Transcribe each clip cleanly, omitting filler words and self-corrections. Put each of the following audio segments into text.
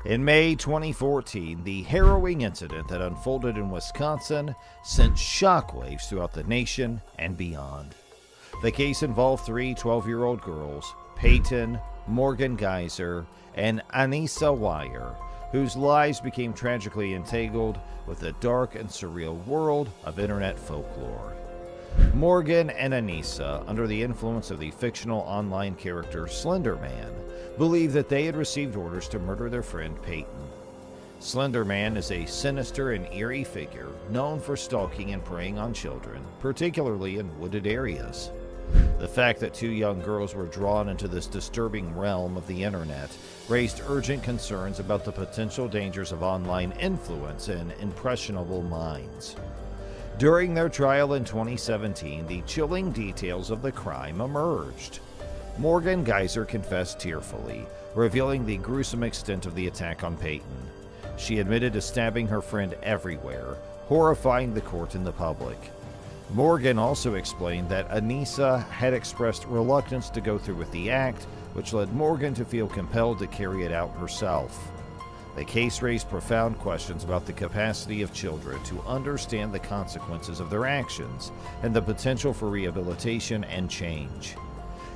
In May 2014, the harrowing incident that unfolded in Wisconsin sent shockwaves throughout the nation and beyond. The case involved three 12-year-old girls, Peyton, Morgan Geyser, and Anissa Weier, whose lives became tragically entangled with the dark and surreal world of internet folklore. Morgan and Anissa, under the influence of the fictional online character Slender Man, believed that they had received orders to murder their friend Peyton. Slender Man is a sinister and eerie figure known for stalking and preying on children, particularly in wooded areas. The fact that two young girls were drawn into this disturbing realm of the internet raised urgent concerns about the potential dangers of online influence in impressionable minds. During their trial in 2017, the chilling details of the crime emerged. Morgan Geyser confessed tearfully, revealing the gruesome extent of the attack on Peyton. She admitted to stabbing her friend everywhere, horrifying the court and the public. Morgan also explained that Anissa had expressed reluctance to go through with the act, which led Morgan to feel compelled to carry it out herself. The case raised profound questions about the capacity of children to understand the consequences of their actions and the potential for rehabilitation and change.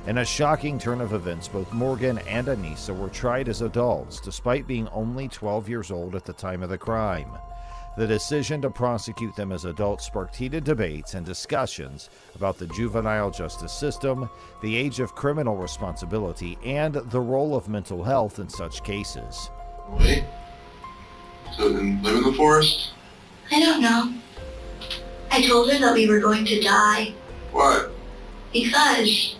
In a shocking turn of events, both Morgan and Anissa were tried as adults, despite being only 12 years old at the time of the crime. The decision to prosecute them as adults sparked heated debates and discussions about the juvenile justice system, the age of criminal responsibility, and the role of mental health in such cases. Wait. So then live in the forest? I don't know. I told her that we were going to die. Why? Because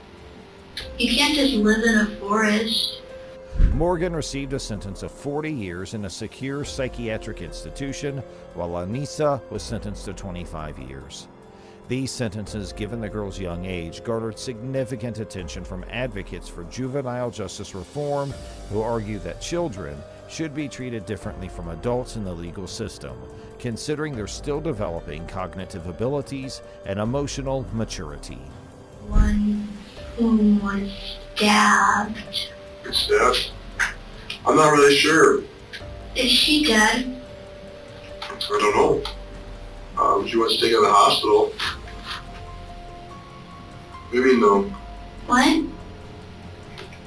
you can't just live in a forest. Morgan received a sentence of 40 years in a secure psychiatric institution, while Anissa was sentenced to 25 years. These sentences, given the girl's young age, garnered significant attention from advocates for juvenile justice reform who argue that children should be treated differently from adults in the legal system, considering they're still developing cognitive abilities and emotional maturity. One who was stabbed. Stabbed? I'm not really sure. Is she dead? I don't know. She was taken to the hospital. Maybe no. What?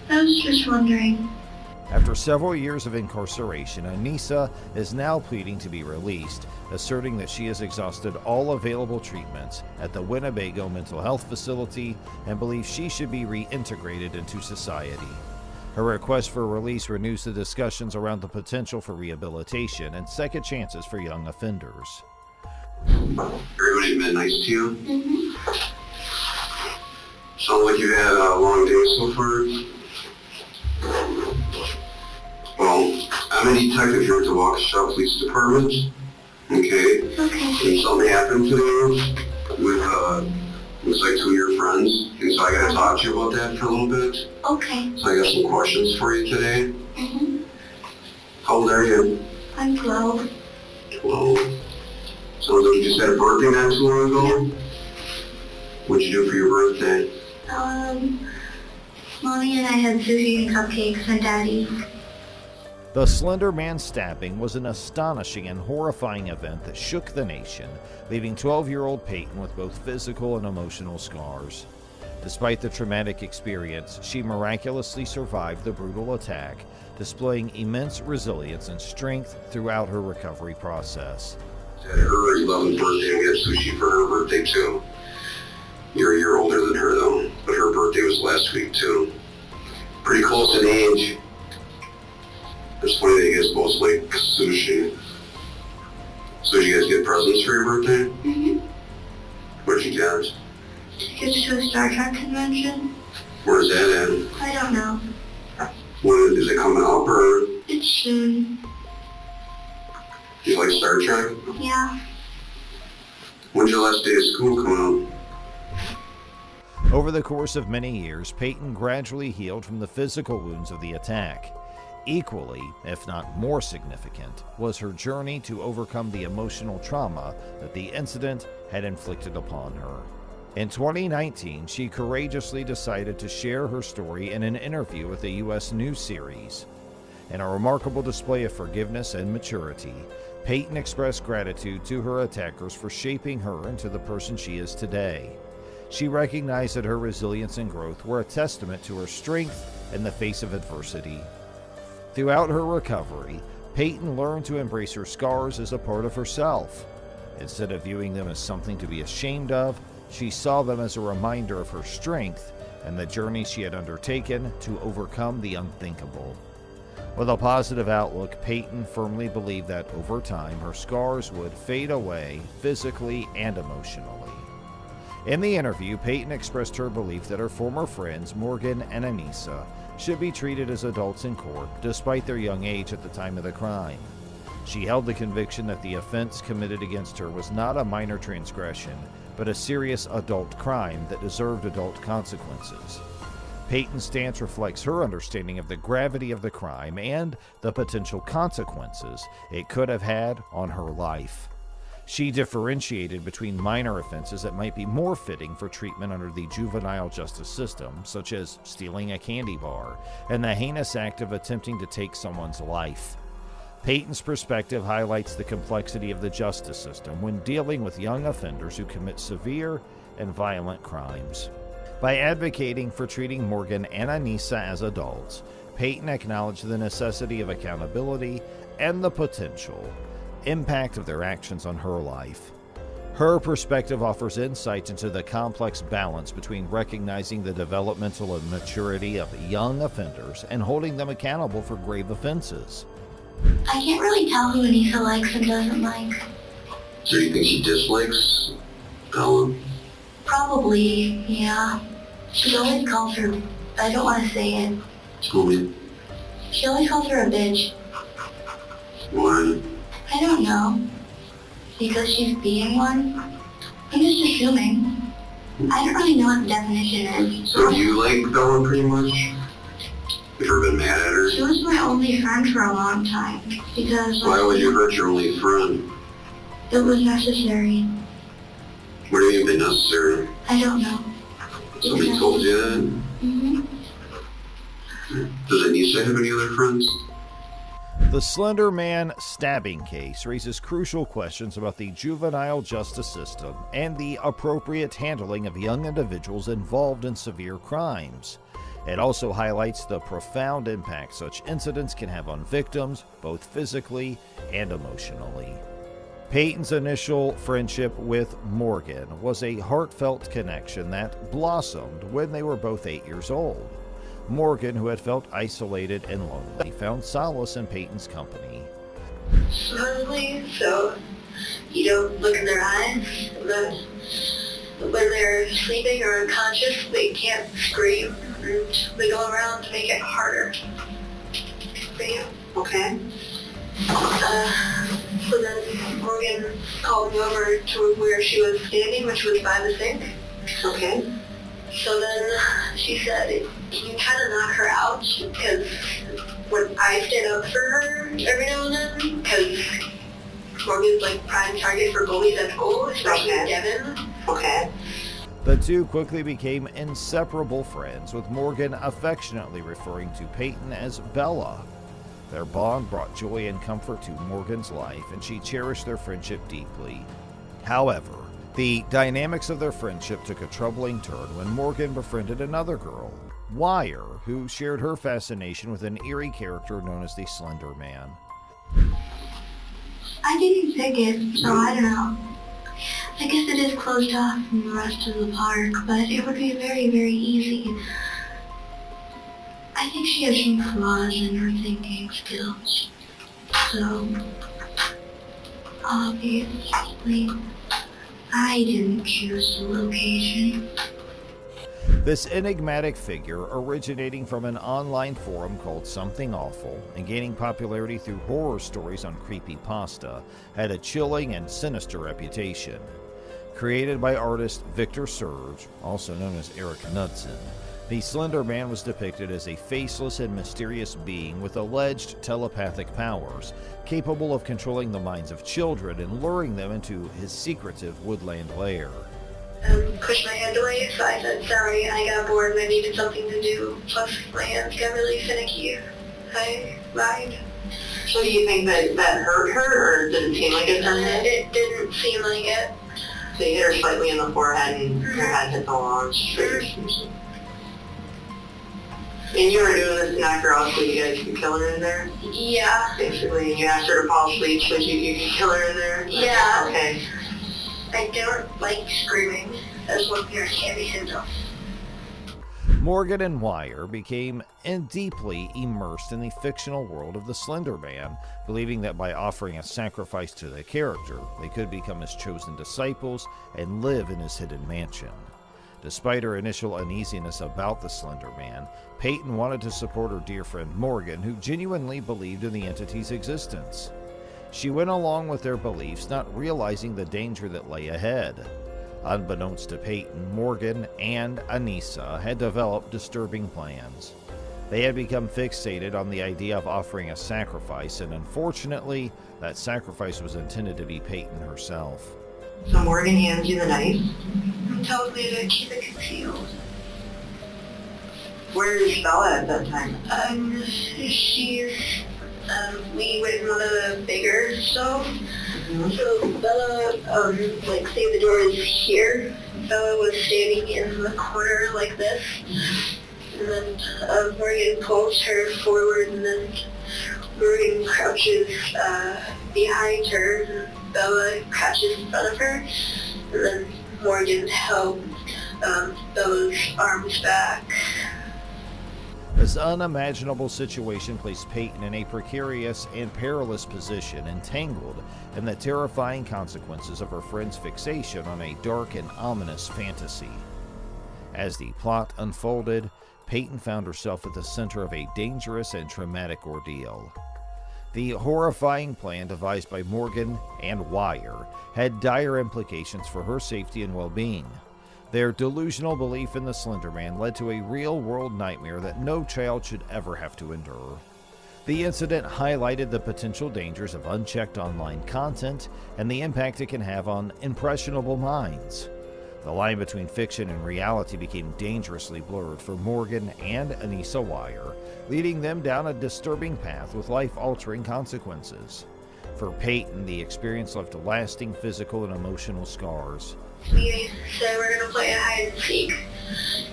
I was just wondering. After several years of incarceration, Anissa is now pleading to be released, asserting that she has exhausted all available treatments at the Winnebago Mental Health Facility and believes she should be reintegrated into society. Her request for release renews the discussions around the potential for rehabilitation and second chances for young offenders. Everybody been nice to you? Mm-hmm. Sounds like you had a long day so far. Well, I'm a detective here at the Waukesha Police Department. Okay? Okay. And something happened today with, looks like two of your friends. And so I gotta talk to you about that for a little bit. Okay. So I got some questions for you today. Mm-hmm. How old are you? I'm 12. 12. So you just had a birthday not too long ago? What'd you do for your birthday? Mommy and I had sushi and cupcakes and Daddy. The Slender Man stabbing was an astonishing and horrifying event that shook the nation, leaving 12-year-old Peyton with both physical and emotional scars. Despite the traumatic experience, she miraculously survived the brutal attack, displaying immense resilience and strength throughout her recovery process. Had her 11th birthday and we had sushi for her birthday too. You're a year older than her though, but her birthday was last week too. Pretty close in age. It's funny that you guys both like sushi. So did you guys get presents for your birthday? Mm-hmm. What'd you get? Tickets to a Star Trek convention? Where's that at? I don't know. When is it coming up or It's soon. do you like Star Trek? Yeah. When's your last day of school coming up? Over the course of many years, Peyton gradually healed from the physical wounds of the attack. Equally, if not more significant, was her journey to overcome the emotional trauma that the incident had inflicted upon her. In 2019, she courageously decided to share her story in an interview with a U.S. news series. In a remarkable display of forgiveness and maturity, Peyton expressed gratitude to her attackers for shaping her into the person she is today. She recognized that her resilience and growth were a testament to her strength in the face of adversity. Throughout her recovery, Peyton learned to embrace her scars as a part of herself. Instead of viewing them as something to be ashamed of, she saw them as a reminder of her strength and the journey she had undertaken to overcome the unthinkable. With a positive outlook, Peyton firmly believed that over time her scars would fade away physically and emotionally. In the interview, Peyton expressed her belief that her former friends, Morgan and Anissa, should be treated as adults in court despite their young age at the time of the crime. She held the conviction that the offense committed against her was not a minor transgression, but a serious adult crime that deserved adult consequences. Peyton's stance reflects her understanding of the gravity of the crime and the potential consequences it could have had on her life. She differentiated between minor offenses that might be more fitting for treatment under the juvenile justice system, such as stealing a candy bar, and the heinous act of attempting to take someone's life. Peyton's perspective highlights the complexity of the justice system when dealing with young offenders who commit severe and violent crimes. By advocating for treating Morgan and Anissa as adults, Peyton acknowledged the necessity of accountability and the potential impact of their actions on her life. Her perspective offers insight into the complex balance between recognizing the developmental maturity of young offenders and holding them accountable for grave offenses. I can't really tell who Anissa likes and doesn't like. So you think she dislikes Bella? Probably, yeah. She always calls her, I don't want to say it. Tell me. She always calls her a bitch. Why? I don't know. Because she's being one? I'm just assuming. I don't really know what the definition is. So do you like Bella pretty much? Have you ever been mad at her? She was my only friend for a long time. Because Why would you hurt your only friend? it was necessary. What do you mean by necessary? I don't know. Somebody told you that? Mm-hmm. Does Anissa have any other friends? The Slender Man stabbing case raises crucial questions about the juvenile justice system and the appropriate handling of young individuals involved in severe crimes. It also highlights the profound impact such incidents can have on victims, both physically and emotionally. Peyton's initial friendship with Morgan was a heartfelt connection that blossomed when they were both 8 years old. Morgan, who had felt isolated and lonely, found solace in Peyton's company. Supposedly, so you don't look in their eyes, but when they're sleeping or unconscious, they can't scream, and they go around to make it harder. Okay. So then Morgan called me over to where she was standing, which was by the sink. Okay. So then she said, can you kind of knock her out? Because when I stand up for her every now and then, because Morgan's like prime target for bullies at school, especially Devin. Okay. The two quickly became inseparable friends, with Morgan affectionately referring to Peyton as Bella. Their bond brought joy and comfort to Morgan's life, and she cherished their friendship deeply. However, the dynamics of their friendship took a troubling turn when Morgan befriended another girl, Wire, who shared her fascination with an eerie character known as the Slender Man. I didn't pick it, so I don't know. I guess it is closed off from the rest of the park, but it would be very, very easy. I think she has some flaws in her thinking skills. So, obviously, I didn't choose the location. This enigmatic figure, originating from an online forum called Something Awful and gaining popularity through horror stories on creepypasta, had a chilling and sinister reputation. Created by artist Victor Surge, also known as Eric Knudsen, the Slender Man was depicted as a faceless and mysterious being with alleged telepathic powers, capable of controlling the minds of children and luring them into his secretive woodland lair. Pushed my hand away, so I said sorry, and I got bored and I needed something to do. Plus, my hands got really finicky. I vibe. So do you think that hurt her, or did it seem like it hurt her? It didn't seem like it. So you hit her slightly in the forehead and her head hit the wall. And you were doing this to knock her out so you guys could kill her in there? Yeah. Basically, and you asked her to fall asleep so you could kill her in there? Yeah. Okay. I don't like screaming. That's what parents can't be syndrome. Morgan and Wire became deeply immersed in the fictional world of the Slender Man, believing that by offering a sacrifice to the character, they could become his chosen disciples and live in his hidden mansion. Despite her initial uneasiness about the Slender Man, Peyton wanted to support her dear friend Morgan, who genuinely believed in the entity's existence. She went along with their beliefs, not realizing the danger that lay ahead. Unbeknownst to Peyton, Morgan and Anissa had developed disturbing plans. They had become fixated on the idea of offering a sacrifice, and unfortunately, that sacrifice was intended to be Peyton herself. So Morgan hands you the knife. And told me to keep it concealed. Where is Bella at that time? We went in one of the bigger stoves. So Bella, say the door is here. Bella was standing in the corner like this. And then Morgan pulls her forward, and then Morgan crouches behind her. And Bella crouches in front of her. And then Morgan held Bella's arms back. This unimaginable situation placed Peyton in a precarious and perilous position, entangled in the terrifying consequences of her friend's fixation on a dark and ominous fantasy. As the plot unfolded, Peyton found herself at the center of a dangerous and traumatic ordeal. The horrifying plan devised by Morgan and Wire had dire implications for her safety and well-being. Their delusional belief in the Slender Man led to a real-world nightmare that no child should ever have to endure. The incident highlighted the potential dangers of unchecked online content and the impact it can have on impressionable minds. The line between fiction and reality became dangerously blurred for Morgan and Anissa Wire, leading them down a disturbing path with life-altering consequences. For Peyton, the experience left lasting physical and emotional scars. We said we're going to play a hide and seek,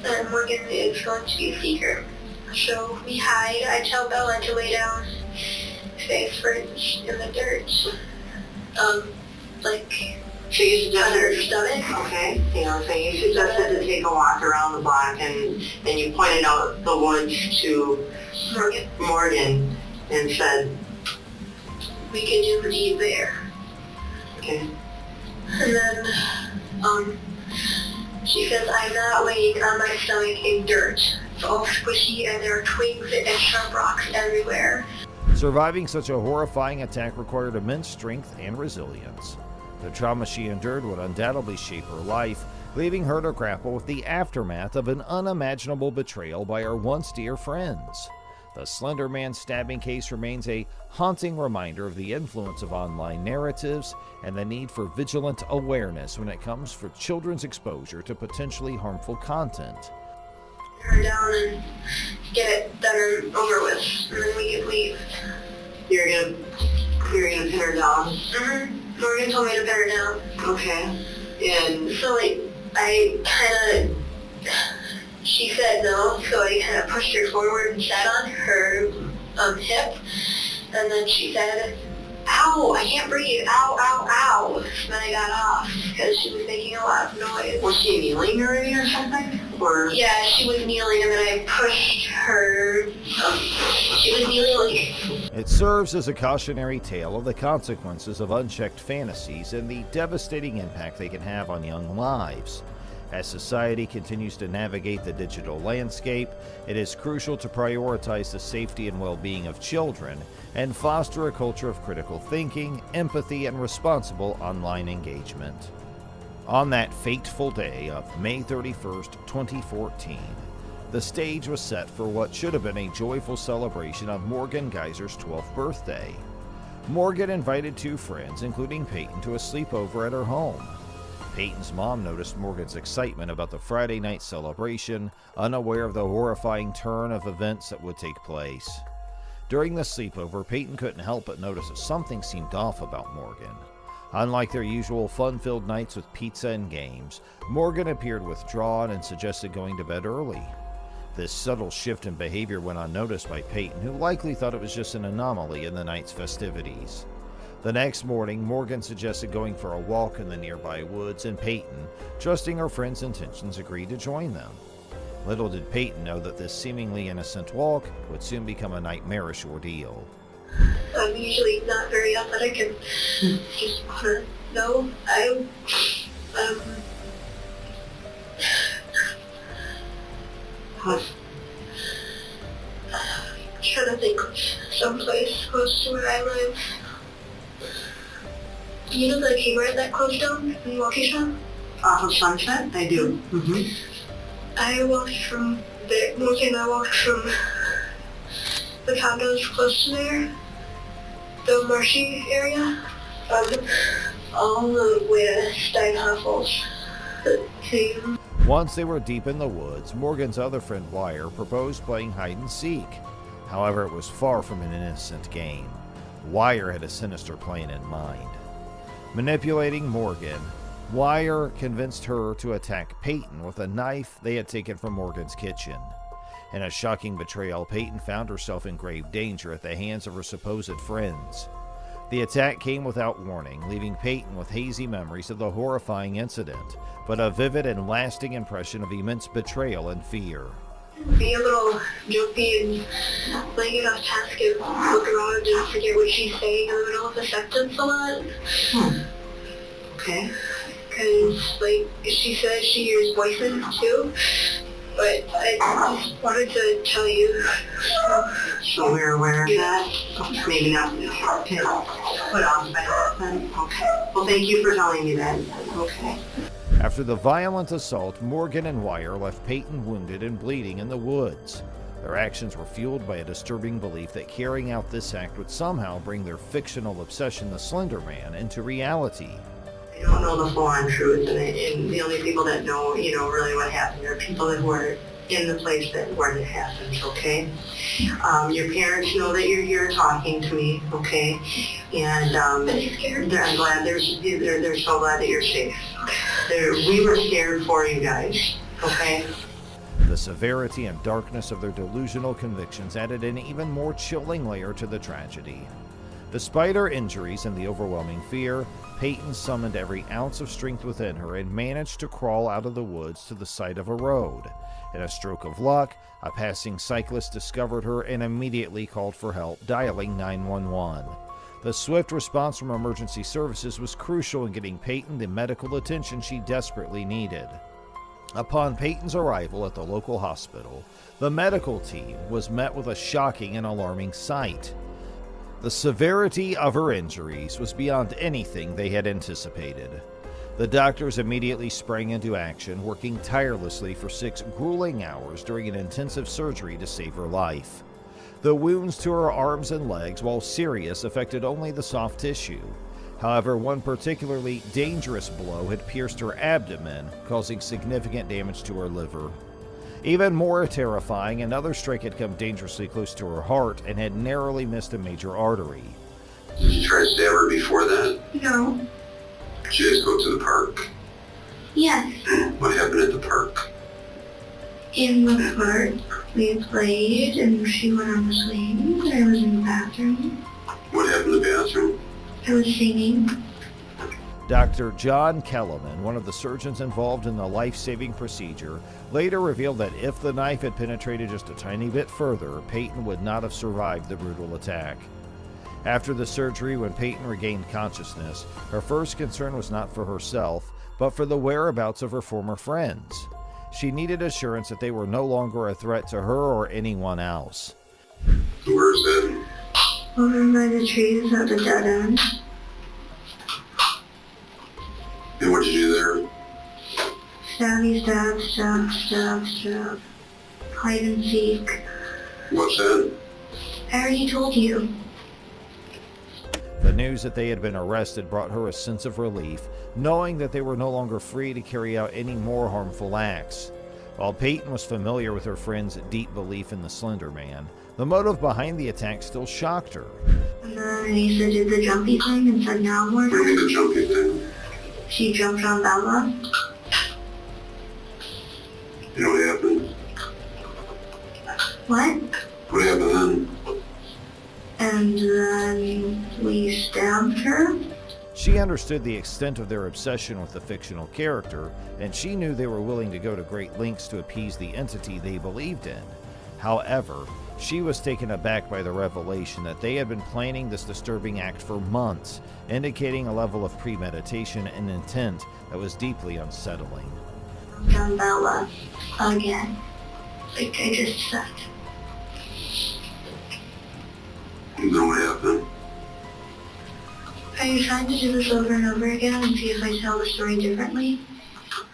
and Morgan is going to be a seeker. So we hide. I tell Bella to lay down face first in the dirt. So you on her suggested, stomach. okay, so you suggested to take a walk around the block, and you pointed out the woods to Morgan and said, We can do the deed there. okay. And then, she says, I'm not laying on my stomach in dirt. It's all squishy and there are twigs and sharp rocks everywhere. Surviving such a horrifying attack required immense strength and resilience. The trauma she endured would undoubtedly shape her life, leaving her to grapple with the aftermath of an unimaginable betrayal by her once dear friends. The Slender Man stabbing case remains a haunting reminder of the influence of online narratives and the need for vigilant awareness when it comes for children's exposure to potentially harmful content. Her down and get it done and over with, and then we can leave. You're gonna pin her down? Mm-hmm. Morgan told me to pin her down. Okay. And So she said no, so I kind of pushed her forward and sat on her hip, and then she said, ow, I can't breathe, ow, ow, ow. And then I got off because she was making a lot of noise. was she kneeling already or something? Or Yeah, she was kneeling, and then I pushed her, she was kneeling It serves as a cautionary tale of the consequences of unchecked fantasies and the devastating impact they can have on young lives. As society continues to navigate the digital landscape, it is crucial to prioritize the safety and well-being of children and foster a culture of critical thinking, empathy, and responsible online engagement. On that fateful day of May 31st, 2014, the stage was set for what should have been a joyful celebration of Morgan Geyser's 12th birthday. Morgan invited two friends, including Peyton, to a sleepover at her home. Peyton's mom noticed Morgan's excitement about the Friday night celebration, unaware of the horrifying turn of events that would take place. During the sleepover, Peyton couldn't help but notice that something seemed off about Morgan. Unlike their usual fun-filled nights with pizza and games, Morgan appeared withdrawn and suggested going to bed early. This subtle shift in behavior went unnoticed by Peyton, who likely thought it was just an anomaly in the night's festivities. The next morning, Morgan suggested going for a walk in the nearby woods, and Peyton, trusting her friend's intentions, agreed to join them. Little did Peyton know that this seemingly innocent walk would soon become a nightmarish ordeal. I'm usually not very athletic and just wanna know. I'm trying to think of someplace close to where I live. You know the K-Ride that closed down in Waukesha? Off of Sunset? I do. Mm-hmm. I walked from there, Morgan and I walked from the condos close to there, the marshy area, all the way to Steinhoffel's. Once they were deep in the woods, Morgan's other friend Wire proposed playing hide and seek. However, it was far from an innocent game. Wire had a sinister plan in mind. Manipulating Morgan, Wire convinced her to attack Peyton with a knife they had taken from Morgan's kitchen. In a shocking betrayal, Peyton found herself in grave danger at the hands of her supposed friends. The attack came without warning, leaving Peyton with hazy memories of the horrifying incident, but a vivid and lasting impression of immense betrayal and fear. Be a little jumpy and like get off task and look around and forget what she's saying in the middle of a sentence a lot. Okay. Because, like, she says she hears voices too, but I just wanted to tell you. So we're aware of that? Maybe not put on by that then? Okay. Well, thank you for telling me that. Okay. After the violent assault, Morgan and Wire left Peyton wounded and bleeding in the woods. Their actions were fueled by a disturbing belief that carrying out this act would somehow bring their fictional obsession, the Slender Man, into reality. I don't know the full-on truth, and the only people that know, really what happened are people that were in the place where it happened, okay? Your parents know that you're here talking to me, okay? And I'm glad they're so glad that you're safe. We were scared for you guys, okay? The severity and darkness of their delusional convictions added an even more chilling layer to the tragedy. Despite her injuries and the overwhelming fear, Peyton summoned every ounce of strength within her and managed to crawl out of the woods to the side of a road. In a stroke of luck, a passing cyclist discovered her and immediately called for help, dialing 911. The swift response from emergency services was crucial in getting Peyton the medical attention she desperately needed. Upon Peyton's arrival at the local hospital, the medical team was met with a shocking and alarming sight. The severity of her injuries was beyond anything they had anticipated. The doctors immediately sprang into action, working tirelessly for 6 grueling hours during an intensive surgery to save her life. The wounds to her arms and legs, while serious, affected only the soft tissue. However, one particularly dangerous blow had pierced her abdomen, causing significant damage to her liver. Even more terrifying, another strike had come dangerously close to her heart and had narrowly missed a major artery. Did you try to stab her before that? No. Did you guys go to the park? Yes. What happened at the park? In the park, we played and she went on the swing. I was in the bathroom. What happened in the bathroom? I was singing. Dr. John Kellerman, one of the surgeons involved in the life-saving procedure, later revealed that if the knife had penetrated just a tiny bit further, Peyton would not have survived the brutal attack. After the surgery, when Peyton regained consciousness, her first concern was not for herself, but for the whereabouts of her former friends. She needed assurance that they were no longer a threat to her or anyone else. Where's that? Over by the trees at the dead end. And what did you do there? Stabby, stab, stab, stab, stab. Hide and seek. What's that? I already told you. The news that they had been arrested brought her a sense of relief, knowing that they were no longer free to carry out any more harmful acts. While Peyton was familiar with her friend's deep belief in the Slender Man, The motive behind the attack still shocked her. And then Anissa did the jumpy thing and said now more. What do you mean the jumping thing? She jumped on Bella. You know what happened? What? What happened then? And then we stabbed her. She understood the extent of their obsession with the fictional character, and she knew they were willing to go to great lengths to appease the entity they believed in. However, she was taken aback by the revelation that they had been planning this disturbing act for months, indicating a level of premeditation and intent that was deeply unsettling. On Bella. Again. Like I just said. You know what happened? Are you trying to do this over and over again and see if I tell the story differently?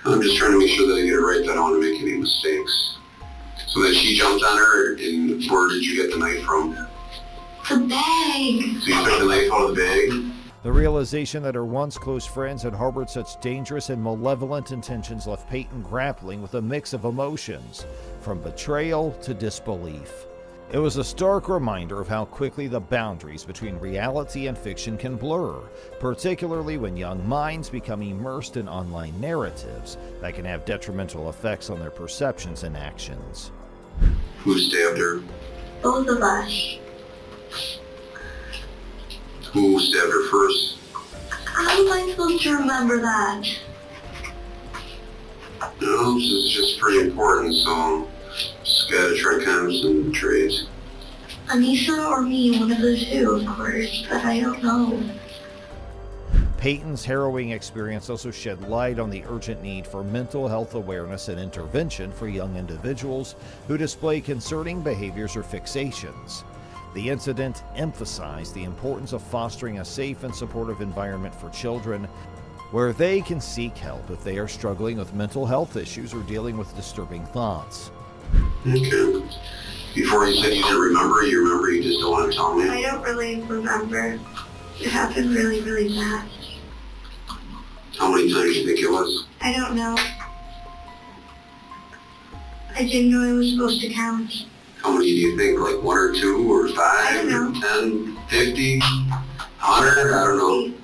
I'm just trying to make sure that I get it right, that I don't want to make any mistakes. So that she jumped on her, and where did you get the knife from? The bag! So you took the knife out of the bag? The realization that her once close friends had harbored such dangerous and malevolent intentions left Peyton grappling with a mix of emotions, from betrayal to disbelief. It was a stark reminder of how quickly the boundaries between reality and fiction can blur, particularly when young minds become immersed in online narratives that can have detrimental effects on their perceptions and actions. Who stabbed her? Both of us. Who stabbed her first? How am I supposed to remember that? No, this is just pretty important, so just gotta try to concentrate. Anissa or me, one of the two, of course, but I don't know. Peyton's harrowing experience also shed light on the urgent need for mental health awareness and intervention for young individuals who display concerning behaviors or fixations. The incident emphasized the importance of fostering a safe and supportive environment for children where they can seek help if they are struggling with mental health issues or dealing with disturbing thoughts. Okay. Before you said you didn't remember, you just don't want to tell me? I don't really remember. It happened really, really fast. How many times do you think it was? I don't know. I didn't know I was supposed to count. How many do you think? Like 1 or 2 or 5 I don't or know. 10, 50, 100? I don't know.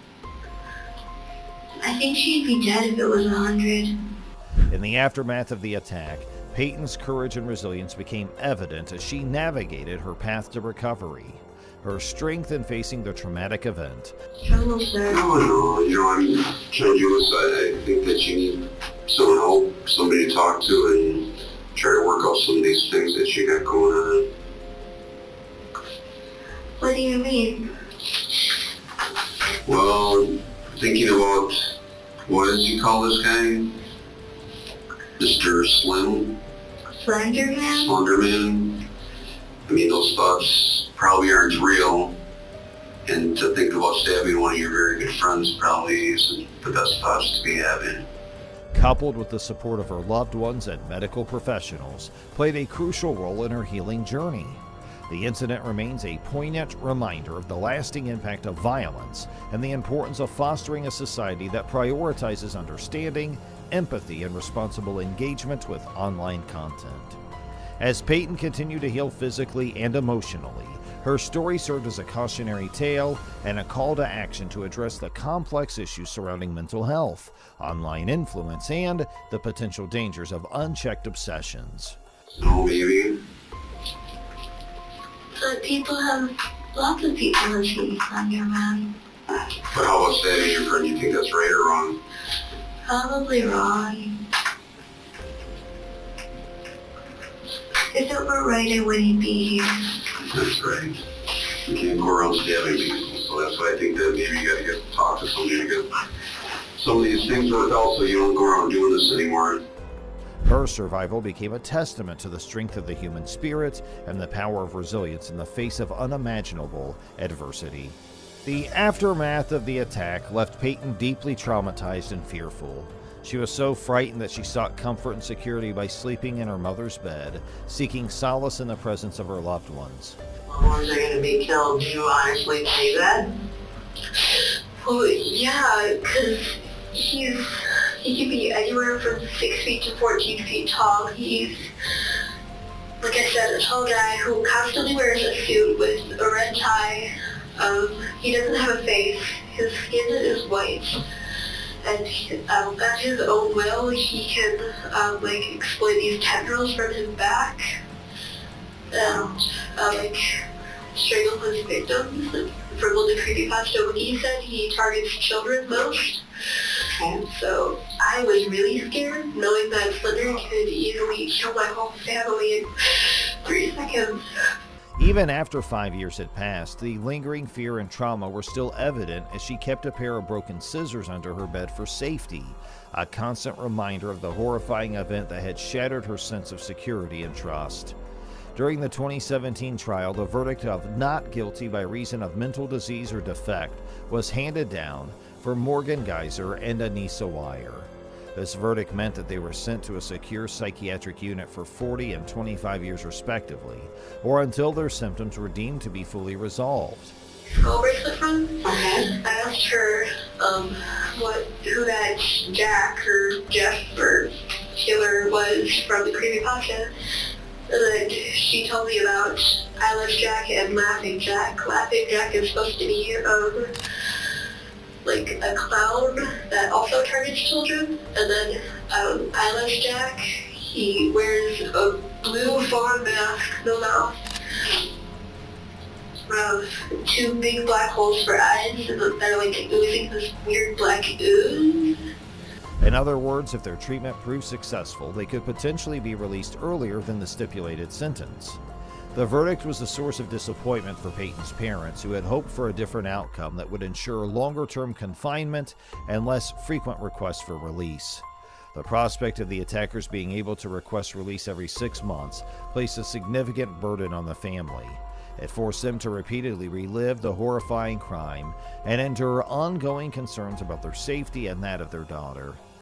I think she'd be dead if it was 100. In the aftermath of the attack, Peyton's courage and resilience became evident as she navigated her path to recovery. Her strength in facing the traumatic event, Struggle, sir. No, I'm trying to do this. I think that you need some help, somebody to talk to, and try to work out some of these things that you got going on. What do you mean? Well, thinking about, what does he call this guy? Mr. Slenderman? Slenderman. I mean, those thoughts probably aren't real. And to think about stabbing one of your very good friends probably isn't the best thoughts to be having. coupled with the support of her loved ones and medical professionals, played a crucial role in her healing journey. The incident remains a poignant reminder of the lasting impact of violence and the importance of fostering a society that prioritizes understanding, empathy, and responsible engagement with online content. As Peyton continued to heal physically and emotionally, her story served as a cautionary tale and a call to action to address the complex issues surrounding mental health, online influence, and the potential dangers of unchecked obsessions. So maybe. But lots of people have seen Slenderman. But how about stabbing your friend? You think that's right or wrong? Probably wrong. If it were right, I wouldn't be here. That's right. You can't go around stabbing people, so that's why I think that maybe you gotta get to talk to somebody to get some of these things worked out so you don't go around doing this anymore. Her survival became a testament to the strength of the human spirit and the power of resilience in the face of unimaginable adversity. The aftermath of the attack left Peyton deeply traumatized and fearful. She was so frightened that she sought comfort and security by sleeping in her mother's bed, seeking solace in the presence of her loved ones. Loved ones are going to be killed. Do you honestly believe that? Well, yeah, because he could be anywhere from 6 feet to 14 feet tall. He's like I said, a tall guy who constantly wears a suit with a red tie. He doesn't have a face. His skin is white. And at his own will, he can exploit these tendrils from his back and strangle his victims. For the creepypasta, when he said he targets children most. And so I was really scared, knowing that Slender could easily kill my whole family in 3 seconds. Even after 5 years had passed, the lingering fear and trauma were still evident as she kept a pair of broken scissors under her bed for safety, a constant reminder of the horrifying event that had shattered her sense of security and trust. During the 2017 trial, the verdict of not guilty by reason of mental disease or defect was handed down for Morgan Geyser and Anissa Wire. This verdict meant that they were sent to a secure psychiatric unit for 40 and 25 years respectively, or until their symptoms were deemed to be fully resolved. Skull bracelet from? Okay. I asked her who that Jack or Jeff or killer was from the creepypasta. And then she told me about Eyelash Jack and Laughing Jack. Laughing Jack is supposed to be a clown that also targets children. And then Eyelash Jack, he wears a blue fawn mask, no mouth, 2 big black holes for eyes, and they're oozing this weird black ooze. In other words, if their treatment proved successful, they could potentially be released earlier than the stipulated sentence. The verdict was a source of disappointment for Peyton's parents, who had hoped for a different outcome that would ensure longer-term confinement and less frequent requests for release. The prospect of the attackers being able to request release every 6 months placed a significant burden on the family. It forced them to repeatedly relive the horrifying crime and endure ongoing concerns about their safety and that of their daughter.